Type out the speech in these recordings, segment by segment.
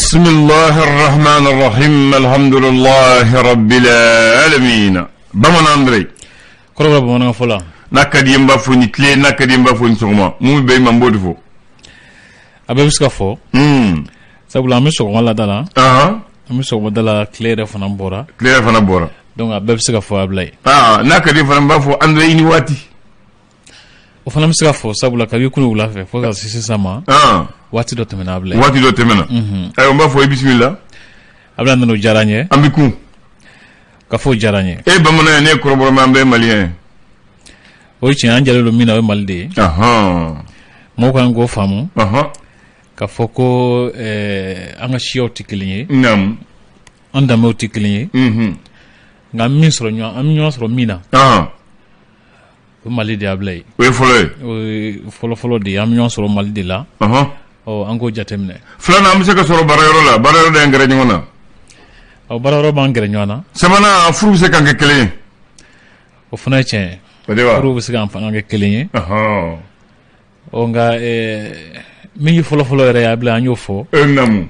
بسم الله الرحمن الرحيم الحمد لله رب العالمين بمن أندري كرة بمن فلا نكدي مبافو نتلي نكدي مبافو نسوما مو بي مبودفو أبي بسكافو سأقول أمي سوما لا دلا أمي سوما دلا كلير فنبورا donc a bɛɛ se ka fɔ ablaye n'a ka di fana b'a fɔ André i ni waati o fana bɛ se ka fɔ sabula kabi kunu wula fɛ fo ka se sisan ma waati dɔ tɛmɛna ablaye ayiwa n b'a fɔ i bisimila ablaye nana o diyara n ye an bɛ kun ka fɔ o diyara n ye e bamanan ye ne ye kɔrɔbɔrɔma an bɛɛ ye maliyɛn ye o ye tiɲɛ an jalen don min na o ye Mali de ye mɔgɔw kan k'o faamu ka fɔ ko an ka siyaw tɛ kelen ye an danbew tɛ kelen ye nka min sɔrɔ ɲɔgɔn an bɛ ɲɔgɔn sɔrɔ min na o Mali de ablaye o ye fɔlɔ ye o ye fɔlɔ de ye an bɛ ɲɔgɔn sɔrɔ Mali de la an k'o jateminɛ filanan an bɛ se ka sɔrɔ baarayɔrɔ la baarayɔrɔ de y'an gɛrɛ ɲɔgɔn na baarayɔrɔ b'an gɛrɛ ɲɔgɔn na sabanan furu bɛ se ka kɛ kelen ye o fana ye tiɲɛ ye furu bɛ se ka fana kɛ kelen ye nka min ye fɔlɔ yɛrɛ ye ablaye an y'o fɔ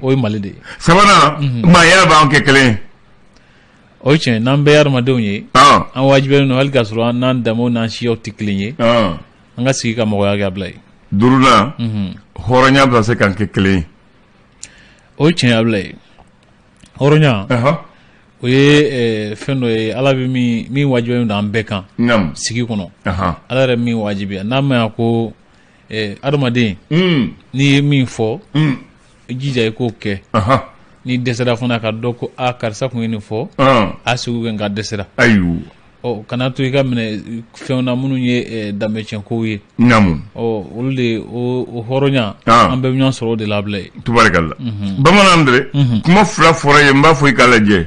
o ye Mali de ye sabanan maaya b'an kɛ kelen ye o ye tiɲɛ n'an bɛɛ ye adamadenw ye an wajibiyalen don hali k'a sɔrɔ n'an danbew n'an siyaw tɛ kelen ye an ka sigi ka mɔgɔya kɛ ablaye duurunan hɔrɔnya bɛ se ka kɛ kelen ye o ye tiɲɛ ye ablaye hɔrɔnya o ye fɛn dɔ ye ala bɛ min wajibiyalen don an bɛɛ kan sigi kɔnɔ ala yɛrɛ min wajibiya n'a ma ɲɛ ko adamaden n'i ye min fɔ jija i k'o kɛ ni dɛsɛra fana ka dɔn ko karisa kun ye nin fɔ a segu kɛ nka dɛsɛra kana to i ka minɛ fɛnw na minnu ye danbecɛnkow ye olu de o hɔrɔnya an bɛɛ bɛ ɲɔgɔn sɔrɔ o de la ablaye tubarikala bamanan dɛ kuma fila fɔra ye n b'a fɔ i k'a lajɛ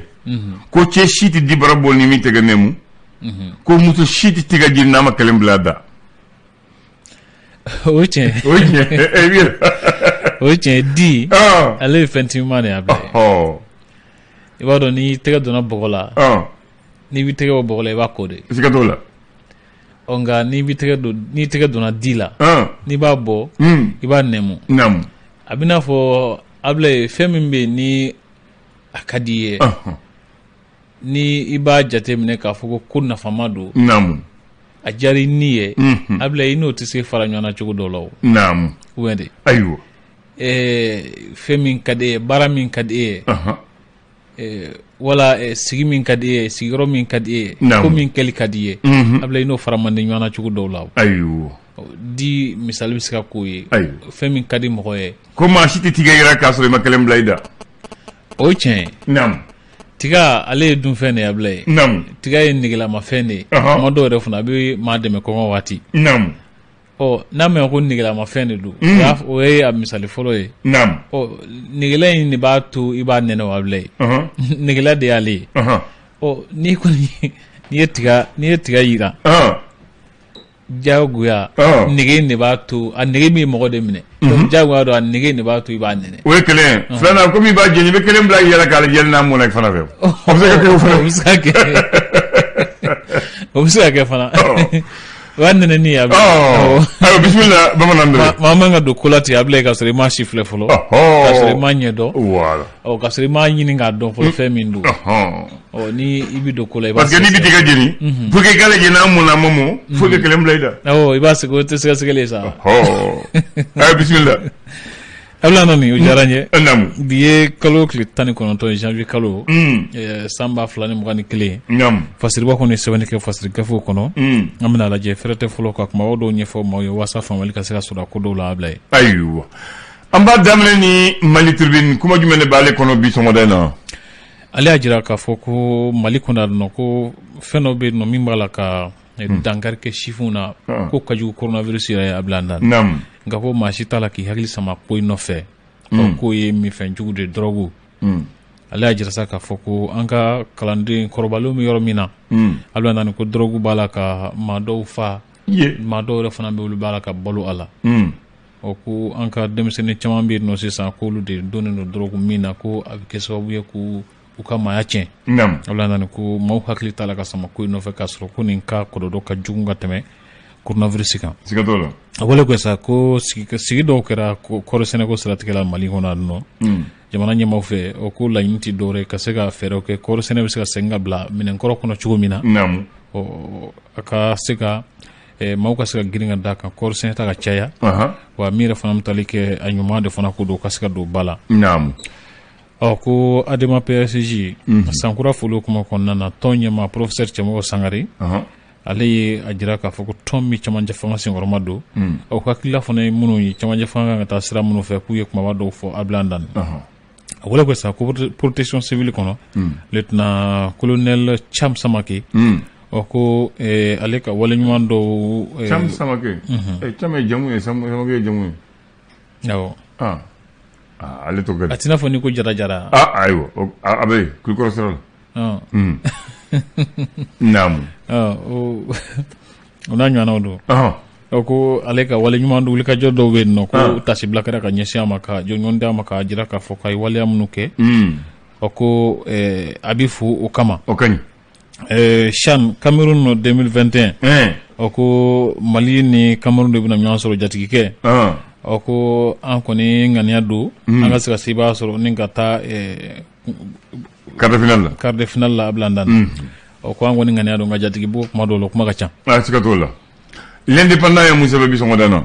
ko cɛ si tɛ dibara bɔ ni min tɛgɛ nɛmu ko muso si tɛ tigɛ jiri n'a ma kelen bila da o ye tiɲɛ o ye tiɲɛ di ale ye fɛn timiman de ye ablaye i b'a dɔn n'i tɛgɛ donna bɔgɔ la n'i b'i tɛgɛ bɔ bɔgɔ la i b'a ko de siga t'o la nka n'i tɛgɛ donna di la n'i b'a bɔ i b'a nɛmu a bɛ n'a fɔ ablaye fɛn min bɛ yen ni a ka di i ye ni i b'a jate minɛ k'a fɔ ko nafama don a diyara i ni ye ablaye i n'o tɛ se fara ɲɔgɔn na cogo dɔ la o ou de ayiwa fɛn min ka di e ye baara min ka di e ye wala sigi min ka di e ye sigiyɔrɔ min ka di e ye ko min kɛli ka di i ye ablaye i n'o fara man di ɲɔgɔn na cogo dɔw la di misali bɛ se ka k'o ye fɛn min ka di mɔgɔ ye ko maa si tɛ tigɛ yɛrɛ k'a sɔrɔ i ma kelen bila i da o ye tiɲɛ ye tiga ale ye dunfɛn de ye ablaye tiga ye negelamafɛn de ye kuma dɔw yɛrɛ fana a bɛ maa dɛmɛ kɔngɔ waati n'a mɛn ko negelamafɛn de don o ye a misali fɔlɔ ye negela in de b'a to i b'a nɛnɛ o ablaye negela de y'ale ye n'i kɔni n'i ye tiga yira jagoya nege in de b'a to a nege min mɔgɔ de minɛ jagoya don a nege in de b'a to i b'a nɛnɛ o ye kelen ye filanan komi i b'a jeni i bɛ kelen bila i yɛrɛ k'a lajɛ n'a mɔna fana fɛ o bɛ se ka kɛ fana o y'a nɛnɛ ni ye ayiwa bisimila bamanan dɛ maa man ka don ko la ten ablaye k'a sɔrɔ i m'a si filɛ fɔlɔ k'a sɔrɔ i m'a ɲɛ dɔn k'a sɔrɔ i m'a ɲini k'a dɔn fɔlɔ fɛn min don ni i bɛ don ko la i b'a parce que n'i bɛ tigɛ jeni pour que i ka lajɛ n'a mɔna mɔmɔ fo ka kelen bila i da i b'a sɛgɛ o tɛ sɛgɛsɛgɛli ye sa ayiwa bisimila ablaye nani o diyara n ye bi ye kalo tile 19 janvier kalo san 2021 fasiriba kɔni sɛbɛnni kɛ fasiri gafew kɔnɔ an bɛna lajɛ fɛrɛ tɛ fɔlɔ ka kumabaw dɔw ɲɛfɔ maaw ye walasa faamuyali ka se ka sɔrɔ ko dɔw la ablaye ayiwa an b'a daminɛ ni Mali Tribune kuma jumɛn de b'ale kɔnɔ bi sɔgɔmada in na ale y'a jira k'a fɔ ko Mali kɔnɔ yan nɔ ko fɛn dɔ bɛ yen nɔ min b'a la ka dankari kɛ sifinw na ko ka jugu coronavirus yɛrɛ ye ablaye ndan nka ko maa si t'a la k'i hakili sama ko in nɔfɛ k'o ye minfɛn jugu de dɔrɔgu ale y'a jira sa k'a fɔ ko an ka kalanden kɔrɔbalenw bɛ yɔrɔ min na ablaye ndan ko dɔrɔgu b'a la ka maa dɔw fa maa dɔw yɛrɛ fana bɛ olu b'a la ka balo a la ko an ka denmisɛnnin caman bɛ yen nɔ sisan k'olu de donnen don dɔrɔgu min na ko a bɛ kɛ sababu ye k'u ka maaya tiɲɛ ablaye ndan ko maaw hakili t'a la ka sama ko in nɔfɛ k'a sɔrɔ ko nin ka kɔlɔlɔ ka jugu ka tɛmɛ coronavirus kan siga t'o la a wale ko sa ko sigi dɔw kɛra kɔɔri sɛnɛko siratigɛ la Mali kɔnɔ yan nɔ jamana ɲɛmaw fɛ o ko laɲini ti dɔwɛrɛ ka se ka fɛɛrɛw kɛ kɔɔri sɛnɛ bɛ se ka segin ka bila minɛnkɔrɔ kɔnɔ cogo min na a ka se ka maaw ka se ka girin ka da kan kɔɔri sɛnɛ ta ka caya wa min yɛrɛ fana bɛ tali kɛ a ɲuman de fana ko don ka se ka don ba la ko adema PSJ sankura folo kuma kɔnɔna na tɔn ɲɛma professeur Cɛmɔgɔ Sangare ale ye a jira k'a fɔ ko tɔn min cɛmancɛ fanga senkɔrɔma don o hakilila fana ye minnu ye cɛmancɛ fanga kan ka taa sira minnu fɛ k'u ye kumaba dɔw fɔ Ablaye Andane a wele ko sa ko protection civile kɔnɔ lieutenant colonel Cham Samake ko ale ka waleɲuman dɔw Cham Samake Cham ye jamu ye Samake ye jamu ye awɔ ale to gadi a tina fɔ ni ko jara ayiwa a bɛ Kulukɔrɔ sira la naamu o n'a ɲɔgɔnnaw don ko ale ka waleɲuman dɔ wulikajɔ dɔw bɛ yen nɔ ko tasibila kɛra ka ɲɛsin a ma ka jɔnjɔn d'a ma k'a jira k'a fɔ k'a ye waleya minnu kɛ ko a bɛ fo o kama o ka ɲi CHAN Cameroun 2021 ko Mali ni Cameroun de bɛna ɲɔgɔn sɔrɔ jatigikɛ ko an kɔni ŋaniya don an ka se ka se b'a sɔrɔ ni ka taa quart de finale la Ablaye Andane ko an kɔni ŋaniya don nka jatigi bɔ kuma dɔw la kuma ka ca siga t'o la l'indépendant ye mun sɛbɛn bi sɔngɔ da na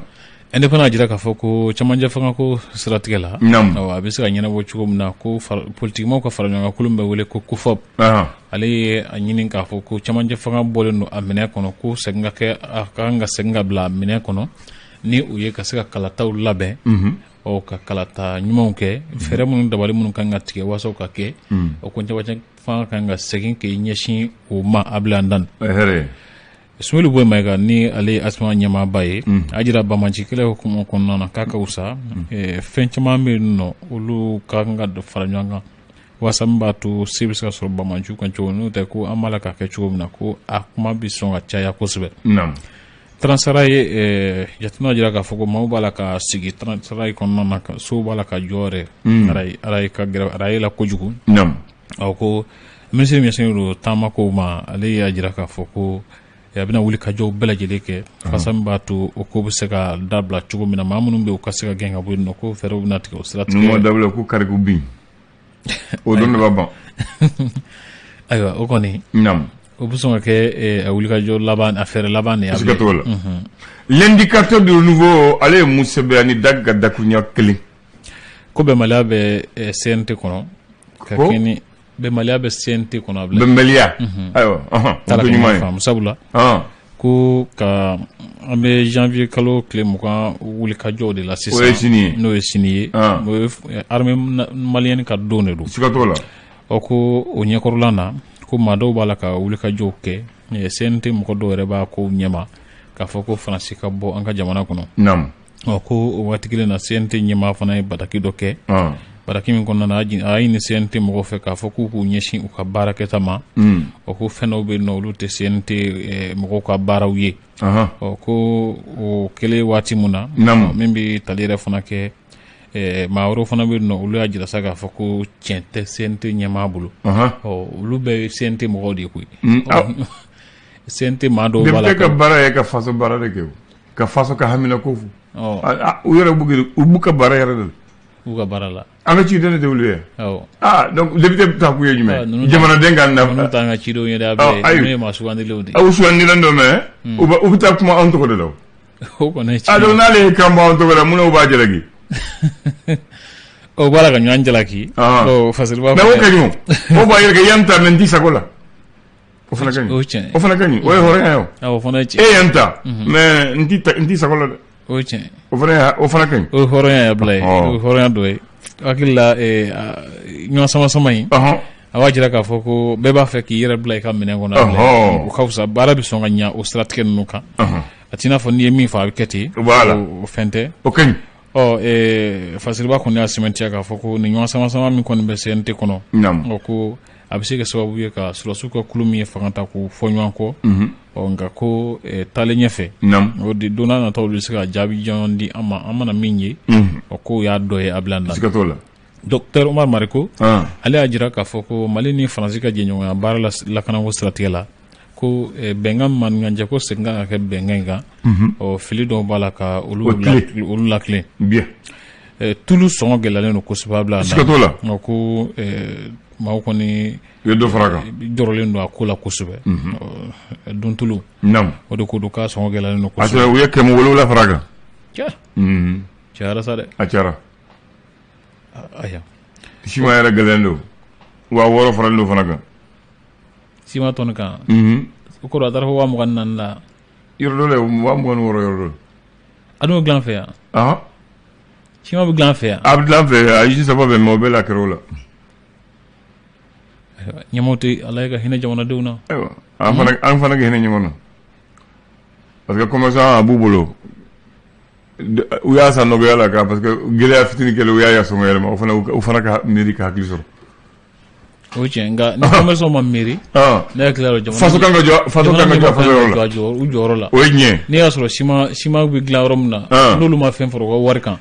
indépendant jira k'a fɔ ko cɛmancɛ fanga ko siratigɛ la a bɛ se ka ɲɛnabɔ cogo min na ko politikimaw ka fara ɲɔgɔn kan kulu bɛ wele ko COFOP ale ye a ɲini k'a fɔ ko cɛmancɛ fanga bɔlen don a minɛ kɔnɔ ko segin ka kɛ a kan ka segin ka bila a minɛ kɔnɔ ni u ye ka se ka kalataw labɛn ka kalata ɲumanw kɛ fɛɛrɛ minnu dabali minnu kan ka tigɛ waasa ka kɛ o ko cɛmancɛ fanga kan ka segin k'i ɲɛsin o ma Ablaye Andane Sumaworo Boye Mayiga ni ale ye ASMA ɲɛmaaba ye a jira Bamaji kɛlɛ hukumu kɔnɔna na k'a ka wusa fɛn caman bɛ yen nɔ olu ka kan ka fara ɲɔgɔn kan waasa min b'a to se bɛ se ka sɔrɔ Bamaji kan cogo n'o tɛ ko an b'a la k'a kɛ cogo min na ko a kuma bɛ sɔn ka caya kosɛbɛ Transara ye jateminɛw jira k'a fɔ ko maaw b'a la ka sigi Transara kɔnɔna na so b'a la ka jɔ yɛrɛ araye ka gɛrɛ araye la kojugu ko minisiri ɲɛsinnen don taamakow ma ale y'a jira k'a fɔ ko a bɛna wuli ka jɔw bɛɛ lajɛlen kɛ fasa min b'a to o ko bɛ se ka dabila cogo min na maa minnu bɛ u ka se ka gɛn ka bɔ yen nɔ ko fɛɛrɛw bɛna tigɛ o sira tigɛ n'u ma dabila ko kariku bin o don de b'a ban ayiwa o kɔni o bɛ sɔn ka kɛ a wulikajɔ laban a fɛɛrɛ laban de ye siga t'o la l'indicateur de nouveau ale ye mun sɛbɛn ani daga dakuruɲa kelen ko bɛnbaliya bɛ CNT kɔnɔ ka kɛ ni bɛnbaliya bɛ CNT kɔnɔ a bila bɛnbaliya ayiwa taala ko ɲuman faamu sabula ko ka an bɛ janvier kalo tile 20 wulikajɔw de la sisan n'o ye sini ye armée malienne ka don de don siga t'o la ko o ɲɛkɔrɔla na ko maa dɔw b'a la ka wulikajɔw kɛ CNT mɔgɔ dɔw yɛrɛ b'a ko ɲɛma k'a fɔ ko Faransi ka bɔ an ka jamana kɔnɔ ko o waati kelen na CNT ɲɛma fana ye bataki dɔ kɛ bataki min kɔnɔna na a y'a ɲini CNT mɔgɔw fɛ k'a fɔ k'u ɲɛsin u ka baarakɛta ma ko fɛn dɔw bɛ yen nɔ olu tɛ CNT mɔgɔw ka baaraw ye ko o kɛlen waati min na min bɛ tali yɛrɛ fana kɛ maa wɛrɛw fana bɛ yen nɔ olu y'a jira sa k'a fɔ ko tiɲɛ tɛ CNT ɲɛmaa bolo olu bɛɛ ye CNT mɔgɔw de ye koyi CNT maa dɔw b'a la ka baara ye ka faso baara de kɛ ka faso ka hamina ko fo u yɛrɛ u b'u ka baara yɛrɛ de u ka baara la an ka cidenw de tɛ olu ye donc député bɛ taa k'u ye jumɛn jamanaden ka nafa ninnu t'an ka cidenw ye dɛ ninnu ye maa sugandilenw de aw sugandilen dɔ mɛ u bɛ taa kuma anw tɔgɔ de la o kɔni ye tiɲɛ donc n'ale ye kan bɔ anw tɔgɔ la mun na u b'a jalaki o b'a la ka ɲɔgɔn jalaki fasiri b'a fɔ mais o ka ɲi o b'a yɛrɛ kɛ yan ta mɛ n t'i sago la o fana ka ɲi o fana ka ɲi o ye hɔrɔnya ye o fana ye tiɲɛ e yan ta mais n t'i sago la dɛ o ye tiɲɛ o fana ka ɲi o ye hɔrɔnya ye Ablaye o ye hɔrɔnya dɔ ye hakili la ɲɔgɔn sama in a b'a jira k'a fɔ ko bɛɛ b'a fɛ k'i yɛrɛ bila i ka minɛn kɔnɔ o ka fisa baara bɛ sɔn ka ɲɛ o siratigɛ ninnu kan a t'i n'a fɔ n'i ye min fɔ a bɛ kɛ ten o fɛn tɛ o ka ɲi fasiriba kɔni y'a sɛmɛntiya k'a fɔ ko nin ɲɔgɔn sama min kɔni bɛ CNT kɔnɔ ko a bɛ se ka sababu ye ka sɔrɔsiw ka kulu min ye fanga ta k'o fɔ ɲɔgɔn kɔ nka ko taalen ɲɛfɛ o de don n'a nataw bɛ se ka jaabi jɔn di an ma an mana min ye ko y'a dɔ ye Ablaye Andane Docteur Omar Mariko ale y'a jira k'a fɔ ko Mali ni Faransi ka jɛɲɔgɔnya baara lakanako siratigɛ la ko bɛnkan maninkajɛ ko segin kan ka kɛ bɛnkan in kan fili dɔw b'a la ka olu latilen tulu sɔngɔ gɛlɛyalen don kosɛbɛ bila siga t'o la ko maaw kɔni i ye dɔ fara kan jɔrɔlen don a ko la kosɛbɛ dun tulu o de ko don k'a sɔngɔ gɛlɛyalen don kosɛbɛ u ye 700 fara kan cayara sa dɛ a cayara aya sima yɛrɛ gɛlɛyalen don wa 6 faralen don fana kan sima tɔni kan o kɔrɔ a taara fɔ 24 la yɔrɔ dɔ la 26 yɔrɔ dɔ a dun bɛ dilan fɛ yan sima bɛ dilan fɛ yan a bɛ dilan fɛ a yi saba bɛ mɛ o bɛ la kɛrɛ o la ɲɛmaw tɛ ala ye ka hinɛ jamanadenw na ayiwa an fana ka hinɛ ɲɔgɔn na parce que commerçant a b'u bolo u y'a san nɔgɔya la parce que gɛlɛya fitinin kɛlen u y'a yasɔn yɛlɛma o fana ka miiri ka hakili sɔrɔ o ye tiɲɛ nka ni commerçant ma miiri ne hakili la jamana faso kan ka jɔ faso u jɔyɔrɔ la o ye tiɲɛ n'i y'a sɔrɔ sima bɛ dilan yɔrɔ min na n'olu ma fɛn fara u ka wari kan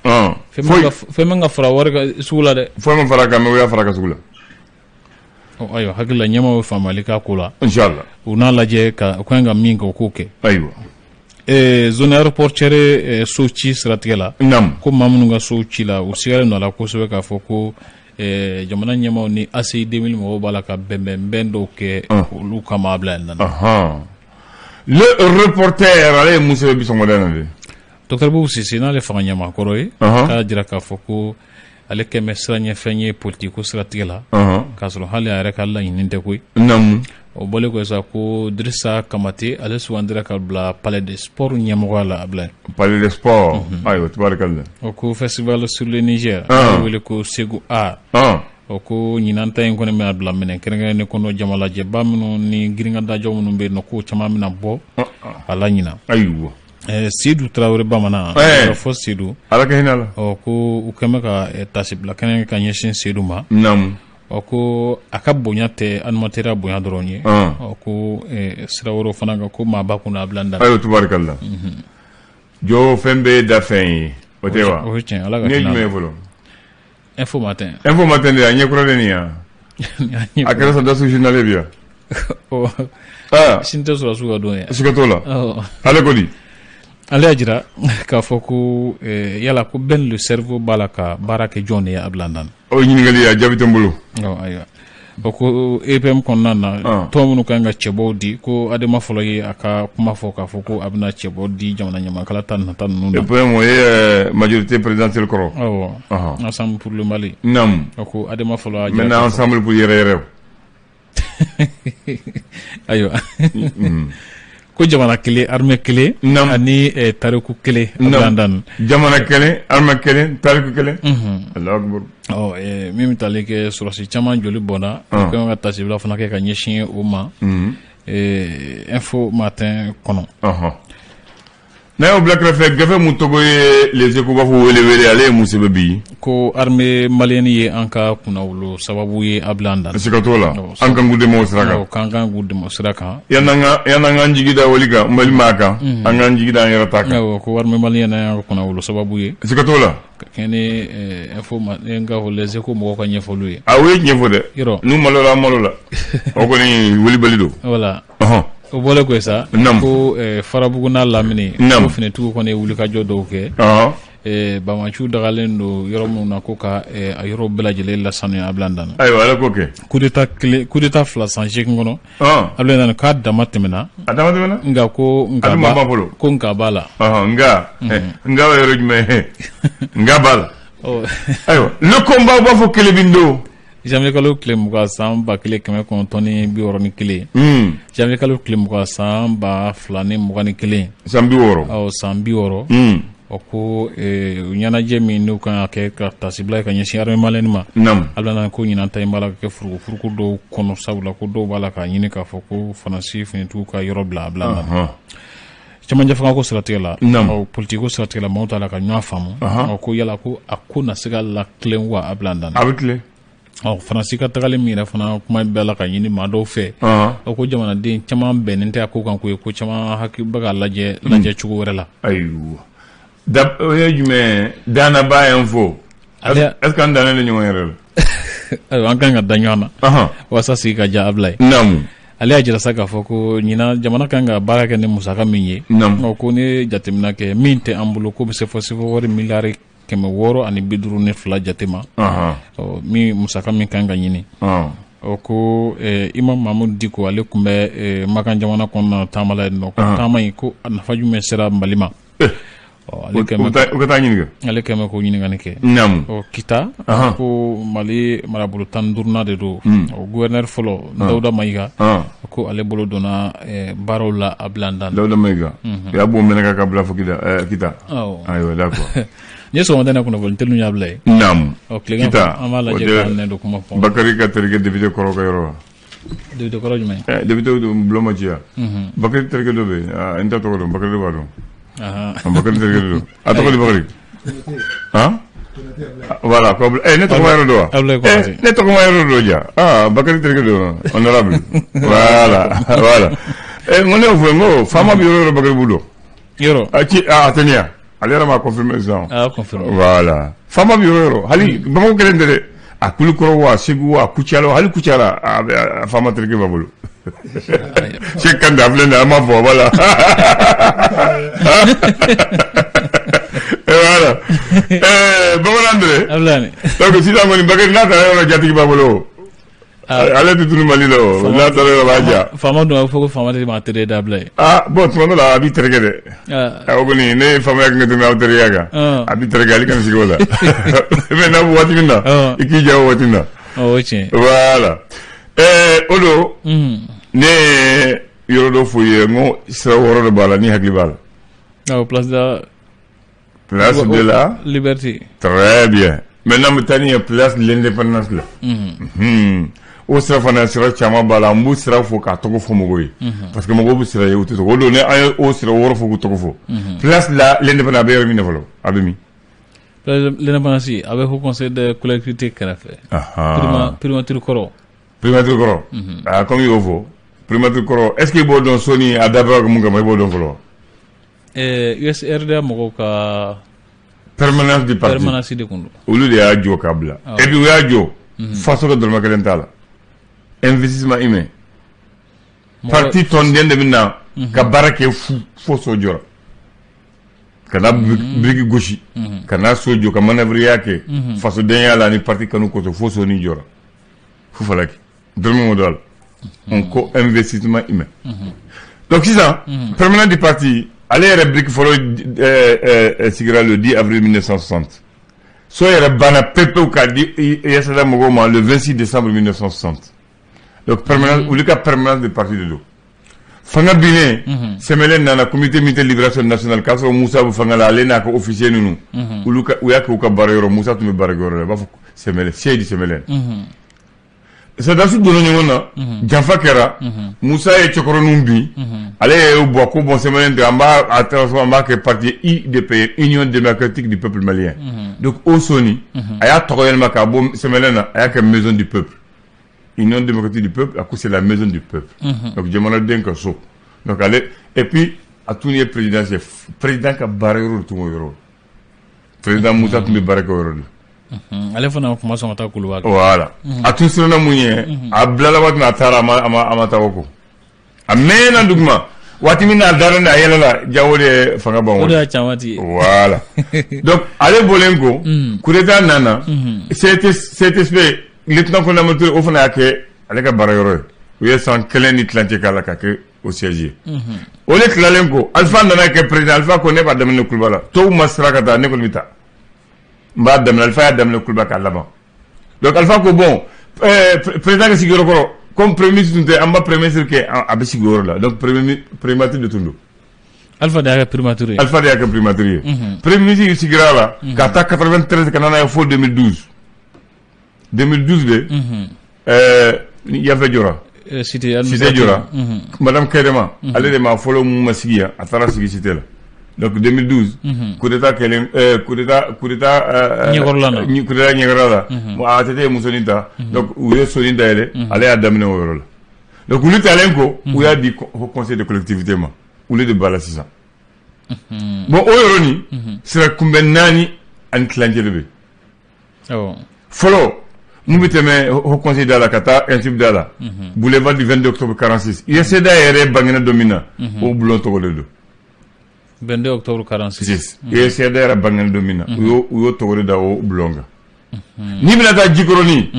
fɛn min ka fara wari kan sugu la dɛ fɛn min fara kan mɛ u y'a fara ka sugu la ayiwa hakili la ɲɛmaw ye faamuyali k'a ko la inshallah u n'a lajɛ ka kan ka min kɛ o k'o kɛ ayiwa zone aéroportière so ci siratigɛ la ko maa minnu ka so ci la u sigalen don a la kosɛbɛ k'a fɔ ko jamana ɲɛmaw ni ACI 2000 mɔgɔw b'a la ka bɛnbɛnbɛn dɔw kɛ olu kama a bila yan nana le reporter ale ye muso ye bisɔngɔda na de Dr Boubou Cissé n'ale fanga ɲamakɔrɔ ye k'a jira k'a fɔ ko ale kɛmɛ sira ɲɛfɛn ye politique ko siratigɛ la k'a sɔrɔ hali a yɛrɛ ka laɲini tɛ koyi o bɔlen ko sa ko Dirisa Kamate ale sugandira ka bila palais de sport ɲɛmɔgɔya la a bila palais de sport ayiwa tubarikala o ko festival sur le Niger wele ko Segu A o ko ɲinan ta in kɔni bɛna bila minɛ kɛrɛnkɛrɛnnen kɔnɔ jamalajɛba minnu ni girinkadajɔ minnu bɛ yen nɔ ko caman bɛna bɔ a la ɲina ayiwa Seydou Traoré bamanan fɔ Seydou ala ka hinɛ la ko u kɛmɛ ka tasi bila kɛnɛ ka ɲɛsin Seydou ma ko a ka bonya tɛ animatera bonya dɔrɔn ye ko sira wɛrɛw fana kan ko maa ba kun a bila da ayiwa tubarikala jɔ fɛn bɛɛ da fɛn ye o tɛ wa o ye tiɲɛ ala ka hinɛ jumɛn ye fɔlɔ info matin de a ɲɛ kɔrɔ de nin yan a kɛra sa dasu journal bi yan sini tɛ sɔrɔ sugu ka don yan siga t'o la ale ko di ale y'a jira k'a fɔ ko yala ko Ben le cerveau b'a la ka baara kɛ jɔn de ye a bila nan o ɲininkali a jaabi tɛ n bolo ayiwa ko EPM kɔnɔna na tɔn minnu kan ka cɛbɔw di ko Adama fɔlɔ ye a ka kuma fɔ k'a fɔ ko a bɛna cɛbɔ di jamana ɲamakala ta nata ninnu na EPM o ye majorité présidentielle kɔrɔ awɔ ensemble pour le Mali ko Adama fɔlɔ a jira maintenant ensemble pour yɛrɛ ayiwa ko jamana kelen armée kelen ani tariku kelen ablandan jamana kelen armée kelen tariku kelen Allahu akbar min bɛ tali kɛ sɔrɔsi caman joli bɔnna ko ka tasibila fana kɛ ka ɲɛsin o ma info matin kɔnɔ n'a y'o bila kɛrɛfɛ gafe mun tɔgɔ ye les Échos b'a fɔ wele ale ye mun sɛbɛn bi ko armée malienne ye an ka kunnawolo sababu ye a bila an da siga t'o la an kan k'u dɛmɛ o sira kan k'an kan k'u dɛmɛ o sira kan yan'an k'an jigi da wali kan Mali maa kan an k'an jigi da an yɛrɛ ta kan ko armée malienne y'an ka kunnawolo sababu ye siga t'o la ka kɛ ni info n ka fɔ les Échos mɔgɔw ka ɲɛfɔliw ye o ye ɲɛfɔ dɛ n'u malola an malo la o kɔni welibali don voilà o bɔlen ko sa ko Farabugu n'a lamini ko finitigiw kɔni ye wulikajɔ dɔw kɛ Banbanciw dagalen don yɔrɔ minnu na ko ka a yɔrɔ bɛɛ lajɛlen lasanuya a bila dan ayiwa ala k'o kɛ coup d'état 2 san 8 kɔnɔ a bila dan k'a dama tɛmɛna nka ko nka b'a la nka bɛ yɔrɔ jumɛn nka b'a la ayiwa ne combat b'a fɔ kelen bin don janvier kalo tile 20 san 1961 janvier kalo tile 20 san 2021 san 60 san 60 o ko ɲɛnajɛ min n'u kan ka kɛ ka tasibila ka ɲɛsin armée malienne ma ala nana ko ɲinan ta in b'a la ka kɛ furugufurugu dɔw kɔnɔ sabula ko dɔw b'a la k'a ɲini k'a fɔ ko Faransi finitigiw ka yɔrɔ bila a bila na cɛmancɛ fanga ko siratigɛ la politique ko siratigɛ la maaw t'a la ka ɲɔgɔn faamu ko yala ko a ko na se ka latilen wa a bila dan a bɛ tilen Faransi ka tagali min yɛrɛ fana kuma bɛɛ la ka ɲini maa dɔw fɛ ko jamanaden caman bɛnnen tɛ a ko kan ko ye ko caman hakili bɛ ka lajɛ cogo wɛrɛ la ayiwa o ye jumɛn danaba yan fo est-ce que an dannen de ɲɔgɔn yɛrɛ la ayiwa an kan ka da ɲɔgɔn na walasa sigi ka ja Ablaye ale y'a jira sa k'a fɔ ko ɲinan jamana kan ka baara kɛ ni musaka min ye ko ne jateminɛ kɛ min tɛ an bolo ko bɛ se fɔ wari miliyari 600 ani 52 jatema mi musaka min kan ka ɲini o ko Imam Mahmud Diko ale kun bɛ Makan jamana kɔnɔna taama la yen nɔ ko taama in ko a nafa jumɛn sera Mali ma ale kɛmɛ ko ɲininkali kɛ kita ko Mali marabolo 15nan de don o gouverneur fɔlɔ Dawuda Mayiga ko ale bolo donna baaraw la a bila an da Dawuda Mayiga y'a bɔ Mɛnɛka ka bila fo kita ayiwa d'accord n ye sɔgɔmada in kunnafoni teliw y'a bila ye kita an b'a lajɛ k'an nɛ don kuma fɔ Bakari ka terikɛ député kɔrɔ ka yɔrɔ député kɔrɔ jumɛn député bulon ma ci Bakari terikɛ dɔ bɛ yen n t'a tɔgɔ dɔn Bakari de b'a dɔn Bakari terikɛ dɔ a tɔgɔ di Bakari voilà ne tɔgɔ ma yɔrɔ dɔn wa ne tɔgɔ ma yɔrɔ dɔn ja Bakari terikɛ dɔ honorable voilà n ko ne y'o fɔ n ko faama bɛ yɔrɔ Bakari b'u dɔn yɔrɔ a tɛ nin ale yɛrɛ m'a confirmé sisan voilà faama bɛ yɔrɔ hali Bamakɔ kelen tɛ dɛ a Kulikɔrɔ wa Segu wa Kucala hali Kucala a faama terikɛ b'a bolo Cheikh Kande a filɛ nin ye an m'a fɔ voilà voilà Bamanan de donc sisan kɔni Bakari n'a taara yɔrɔ jatigi b'a bolo ale tɛ tunu Mali la o n'a taara yɔrɔ b'a ja faama dun a bɛ fɔ ko faama de b'a tere dabila ye bon tuma dɔ la a b'i terikɛ dɛ o kɔni ne ye faamaya kɛ tɛmɛ aw teriya kan a b'i terikɛ ale kana sigi o la mais n'a bɛ waati min na i k'i ja o waati min na o ye tiɲɛ voilà o don ne ye yɔrɔ dɔ f'u ye n ko sira wɔɔrɔ de b'a la ni hakili b'a la place de la liberté très bien maintenant n bɛ taa ni ye place de l'indépendance la o sira fana sira caman b'a la n b'u sira fɔ k'a tɔgɔ fɔ mɔgɔw ye parce que mɔgɔw bɛ sira ye u tɛ tɔgɔ o don ne an ye o sira wɔɔrɔ fɔ k'u tɔgɔ fɔ place la l'indépendance a bɛ yɔrɔ min na fɔlɔ a bɛ min l'indépendance a bɛ Haut Conseil de collectivité kɛrɛfɛ primature kɔrɔ comme i y'o fɔ primature kɔrɔ est ce que i b'o dɔn sɔnni a dabɔra mun kama i b'o dɔn fɔlɔ USRDA mɔgɔw ka permanence du parti de kun don olu de y'a jɔ k'a bila et puis u y'a jɔ faso dɔ dɔrɔmɛ kelen t'a la investissement humain parti tɔnden de bɛ na ka baara kɛ fo so jɔra ka na biriki gosi ka na so jɔ ka manœuvreya kɛ fasodenya la ni parti kanu kɔsɔn fo so ni jɔra fu falaki dɔrɔmɛ m'o dɔn a la on ko investissement humain donc sisan permanence du parti ale yɛrɛ biriki fɔlɔ sigira le 10 avril 1960 so yɛrɛ banna pepewu k'a di yasada mɔgɔw ma le 26 décembre 1960 donc permanence olu ka permanence de parti de don fanga binnen Sɛmɛlɛ nana comité militaire de libération nationale k'a sɔrɔ Musa bɛ fanga la ale n'a ka officier ninnu u y'a kɛ u ka baarayɔrɔ Musa tun bɛ baarakɛyɔrɔ la i b'a fɔ Sɛmɛlɛ Seyidi Sɛmɛlɛ Sadasi donna ɲɔgɔn na janfa kɛra Musa ye cɛkɔrɔninw bin ale y'o bɔ ko bon Sɛmɛlɛ tɛ an b'a kɛ parti UDP Union démocratique du peuple malien donc o sɔnni a y'a tɔgɔ yɛlɛma k'a bɔ Sɛmɛlɛ na a y'a kɛ maison du peuple Union démocratique du peuple a ko c'est la maison du peuple donc jamanaden ka so donc ale et puis a tun ye président ka baarayɔrɔ de tun y'o yɔrɔ président Musa tun bɛ baara kɛ o yɔrɔ de ale fana kuma sɔn ka taa Kuluba voilà a tun siranna mun ye a bilala waati min a taara a ma taa o kɔ a mɛnna duguma waati min na a dara n'a yɛlɛla Jawo de fanga ban o de y'a caman ti ye voilà donc ale bɔlen ko coup d'état nana CTSP lieutenant colonel Touré o fana y'a kɛ ale ka baarayɔrɔ ye u ye san 1 ni tilancɛ k'a la ka kɛ o siège ye o de tilalen ko Alifa nana kɛ président Alifa ko ne b'a daminɛ Kuluba la tɔw ma sira ka taa ne kɔni bɛ taa n b'a daminɛ Alifa y'a daminɛ Kuluba k'a laban donc Alifa ko bon président ka sigiyɔrɔ kɔrɔ comme premier ministre tun tɛ an b'a premier ministre kɛ a bɛ sigi o yɔrɔ la donc primature de tun don Alifa de y'a kɛ primature ye Alifa de y'a kɛ primature ye premier ministre sigira la ka taa 93 ka na n'a ye fo 2012 de Yafe Jora Cité Jora madame Kairema ale de ma fɔlɔ mun ma sigi yan a taara sigi Cité la donc 2012 coup d'état kɛlen coup d'état ɲɛkɔrɔla la a tɛ ye musonin ta donc u ye sonin dayɛlɛ ale y'a daminɛ o yɔrɔ la donc olu talen ko u y'a di au conseil de collectivité ma olu de b'a la sisan bon o yɔrɔnin sira kunbɛn 4 ani tilancɛ de bɛ fɔlɔ mun bɛ tɛmɛ Haut Conseil da la ka taa Institut da la boulevard du 22 octobre 46 USAID yɛrɛ bangena don min na o bulon tɔgɔ de don 22 octobre 46 USAID yɛrɛ bangena don min na u y'o tɔgɔ de da o bulon kan n'i bɛna taa Jikɔrɔ ni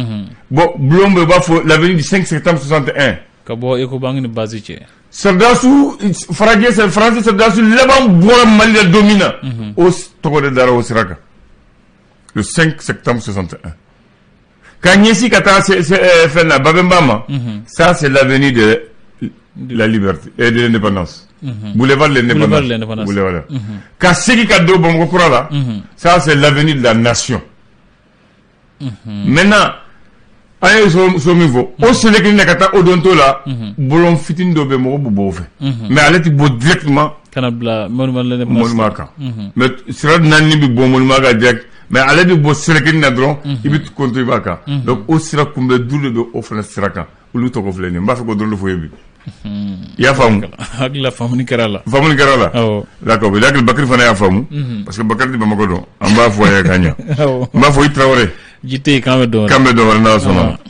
bon bulon bɛ u b'a fɔ l'avenue du 5 septembre 61 ka bɔ Ecobank ni base cɛ sɔrdasiw faransi sɔrdasiw laban bɔra Mali la don min na o tɔgɔ de dara o sira kan le 5 septembre 61 ka ɲɛsin ka taa fɛn na Babemba ma ça c'est l'avenue de la liberté et de l'indépendance boulevard de l'indépendance boulevard ka segin ka don Bamakɔ kura la ça c'est l'avenue de la nation maintenant an ye so min fɔ o selekini na ka taa Odonto la bolon fitini dɔ bɛ mɔgɔ b'u bɔ o fɛ mais ale tɛ bɔ directement kana bila monument kan mais sira naani bɛ bɔ monument kan direct mais ale bɛ bɔ selekini na dɔrɔn i bɛ konto i b'a kan donc o sira kunbɛ duuru de bɛ o fana sira kan olu tɔgɔ filɛ nin ye n b'a fɛ k'o dɔrɔn de fɔ ye bi i y'a faamu hakilila faamuni kɛra la d'accord bi hakili Bakari fana y'a faamu parce que Bakari tɛ Bamakɔ dɔn an b'a fɔ a ye ka ɲa n b'a fɔ i Tarawele jite kan bɛ dɔn wɛrɛ n'a sɔnna